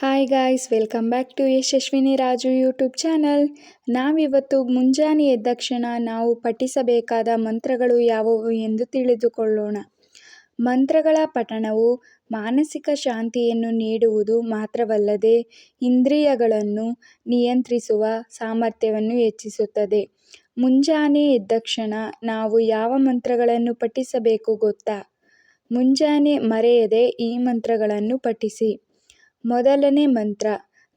Hi guys, welcome back to Yashaswini Raju YouTube channel. ನಾವಿವತ್ತು ಮುಂಜಾನೆ ಎದ್ದ ತಕ್ಷಣ ನಾವು ಪಠಿಸಬೇಕಾದ ಮಂತ್ರಗಳು ಯಾವುವು ಎಂದು ತಿಳಿದುಕೊಳ್ಳೋಣ. ಮಂತ್ರಗಳ ಪಠಣವು ಮಾನಸಿಕ ಶಾಂತಿಯನ್ನು ನೀಡುವುದು ಮಾತ್ರವಲ್ಲದೆ ಇಂದ್ರಿಯಗಳನ್ನು ನಿಯಂತ್ರಿಸುವ ಸಾಮರ್ಥ್ಯವನ್ನು ಹೆಚ್ಚಿಸುತ್ತದೆ. ಮುಂಜಾನೆ ಎದ್ದ ತಕ್ಷಣ ನಾವು ಯಾವ ಮಂತ್ರಗಳನ್ನು ಪಠಿಸಬೇಕು ಗೊತ್ತಾ? ಮುಂಜಾನೆ ಮರೆಯದೆ ಈ ಮಂತ್ರಗಳನ್ನು ಪಠಿಸಿ. ಮೊದಲನೇ ಮಂತ್ರ: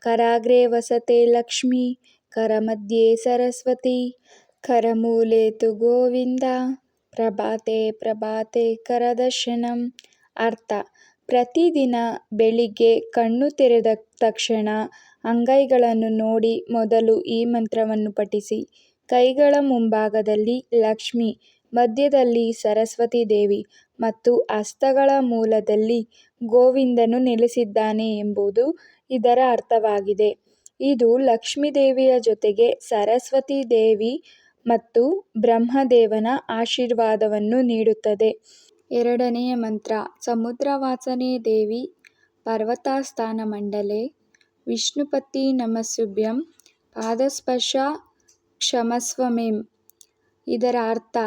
ಕರಾಗ್ರೆ ವಸತೆ ಲಕ್ಷ್ಮೀ, ಕರಮಧ್ಯೆ ಸರಸ್ವತಿ, ಕರಮೂಲೆ ತು ಗೋವಿಂದ, ಪ್ರಭಾತೆ ಪ್ರಭಾತೆ ಕರದರ್ಶನಂ. ಅರ್ಥ: ಪ್ರತಿದಿನ ಬೆಳಿಗ್ಗೆ ಕಣ್ಣು ತೆರೆದ ತಕ್ಷಣ ಅಂಗೈಗಳನ್ನು ನೋಡಿ ಮೊದಲು ಈ ಮಂತ್ರವನ್ನು ಪಠಿಸಿ. ಕೈಗಳ ಮುಂಭಾಗದಲ್ಲಿ ಲಕ್ಷ್ಮಿ, ಮಧ್ಯದಲ್ಲಿ ಸರಸ್ವತಿ ದೇವಿ ಮತ್ತು ಹಸ್ತಗಳ ಮೂಲದಲ್ಲಿ ಗೋವಿಂದನು ನೆಲೆಸಿದ್ದಾನೆ ಎಂಬುದು ಇದರ ಅರ್ಥವಾಗಿದೆ. ಇದು ಲಕ್ಷ್ಮೀ ದೇವಿಯ ಜೊತೆಗೆ ಸರಸ್ವತಿ ದೇವಿ ಮತ್ತು ಬ್ರಹ್ಮದೇವನ ಆಶೀರ್ವಾದವನ್ನು ನೀಡುತ್ತದೆ. ಎರಡನೆಯ ಮಂತ್ರ: ಸಮುದ್ರವಾಸನೆ ದೇವಿ, ಪರ್ವತಾಸ್ಥಾನ ಮಂಡಲೆ, ವಿಷ್ಣುಪತಿ ನಮಸ್ತುಭ್ಯಂ, ಪಾದಸ್ಪರ್ಶ ಕ್ಷಮಸ್ವ ಮೇ. ಇದರ ಅರ್ಥ: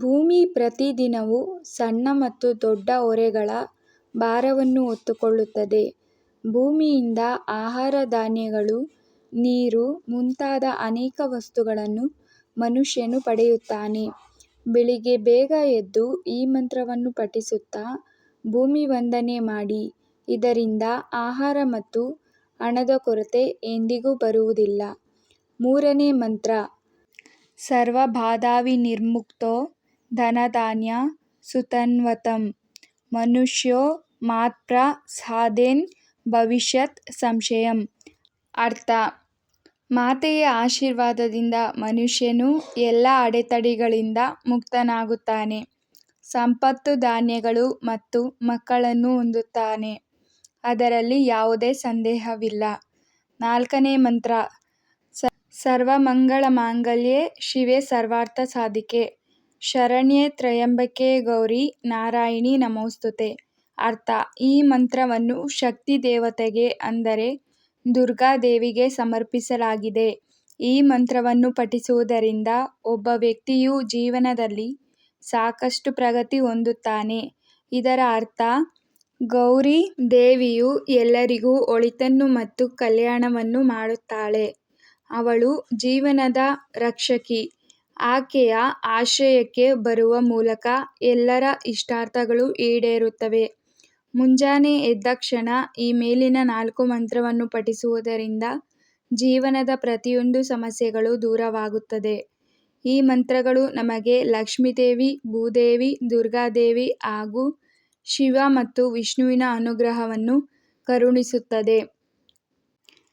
ಭೂಮಿ ಪ್ರತಿದಿನವೂ ಸಣ್ಣ ಮತ್ತು ದೊಡ್ಡ ಹೊರೆಗಳ ಭಾರವನ್ನು ಹೊತ್ತುಕೊಳ್ಳುತ್ತದೆ. ಭೂಮಿಯಿಂದ ಆಹಾರ ಧಾನ್ಯಗಳು, ನೀರು ಮುಂತಾದ ಅನೇಕ ವಸ್ತುಗಳನ್ನು ಮನುಷ್ಯನು ಪಡೆಯುತ್ತಾನೆ. ಬೆಳಿಗ್ಗೆ ಬೇಗ ಎದ್ದು ಈ ಮಂತ್ರವನ್ನು ಪಠಿಸುತ್ತಾ ಭೂಮಿ ವಂದನೆ ಮಾಡಿ. ಇದರಿಂದ ಆಹಾರ ಮತ್ತು ಹಣದ ಕೊರತೆ ಎಂದಿಗೂ ಬರುವುದಿಲ್ಲ. ಮೂರನೇ ಮಂತ್ರ: ಸರ್ವ ಬಾಧಾವಿನಿರ್ಮುಕ್ತೋ ಧನಧಾನ್ಯ ಸುತನ್ವತಂ, ಮನುಷ್ಯೋ ಮಾತ್ಪ್ರ ಸಾಧೇನ್ ಭವಿಷ್ಯತ್ ಸಂಶಯಂ. ಅರ್ಥ: ಮಾತೆಯ ಆಶೀರ್ವಾದದಿಂದ ಮನುಷ್ಯನು ಎಲ್ಲ ಅಡೆತಡೆಗಳಿಂದ ಮುಕ್ತನಾಗುತ್ತಾನೆ, ಸಂಪತ್ತು, ಧಾನ್ಯಗಳು ಮತ್ತು ಮಕ್ಕಳನ್ನು ಹೊಂದುತ್ತಾನೆ. ಅದರಲ್ಲಿ ಯಾವುದೇ ಸಂದೇಹವಿಲ್ಲ. ನಾಲ್ಕನೇ ಮಂತ್ರ: ಸರ್ವಮಂಗಳಮಾಂಗಲ್ಯೆ ಶಿವೆ ಸರ್ವಾರ್ಥ ಸಾಧಿಕೆ, ಶರಣ್ಯೆ ತ್ರ್ಯಂಬಕೆ ಗೌರಿ ನಾರಾಯಣಿ ನಮೋಸ್ತುತೆ. ಅರ್ಥ: ಈ ಮಂತ್ರವನ್ನು ಶಕ್ತಿ ದೇವತೆಗೆ ಅಂದರೆ ದುರ್ಗಾದೇವಿಗೆ ಸಮರ್ಪಿಸಲಾಗಿದೆ. ಈ ಮಂತ್ರವನ್ನು ಪಠಿಸುವುದರಿಂದ ಒಬ್ಬ ವ್ಯಕ್ತಿಯು ಜೀವನದಲ್ಲಿ ಸಾಕಷ್ಟು ಪ್ರಗತಿ ಹೊಂದುತ್ತಾನೆ. ಇದರ ಅರ್ಥ: ಗೌರಿ ದೇವಿಯು ಎಲ್ಲರಿಗೂ ಒಳಿತನ್ನು ಮತ್ತು ಕಲ್ಯಾಣವನ್ನು ಮಾಡುತ್ತಾಳೆ. ಅವಳು ಜೀವನದ ರಕ್ಷಕಿ. ಆಕೆಯ ಆಶ್ರಯಕ್ಕೆ ಬರುವ ಮೂಲಕ ಎಲ್ಲರ ಇಷ್ಟಾರ್ಥಗಳು ಈಡೇರುತ್ತವೆ. ಮುಂಜಾನೆ ಎದ್ದ ಕ್ಷಣ ಈ ಮೇಲಿನ 4 ಮಂತ್ರವನ್ನು ಪಠಿಸುವುದರಿಂದ ಜೀವನದ ಪ್ರತಿಯೊಂದು ಸಮಸ್ಯೆಗಳು ದೂರವಾಗುತ್ತದೆ. ಈ ಮಂತ್ರಗಳು ನಮಗೆ ಲಕ್ಷ್ಮೀದೇವಿ, ಭೂದೇವಿ, ದುರ್ಗಾದೇವಿ ಹಾಗೂ ಶಿವ ಮತ್ತು ವಿಷ್ಣುವಿನ ಅನುಗ್ರಹವನ್ನು ಕರುಣಿಸುತ್ತದೆ.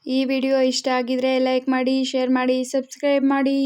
ಈ ವಿಡಿಯೋ ಇಷ್ಟ ಆಗಿದ್ರೆ ಲೈಕ್ ಮಾಡಿ, ಶೇರ್ ಮಾಡಿ, ಸಬ್ಸ್ಕ್ರೈಬ್ ಮಾಡಿ.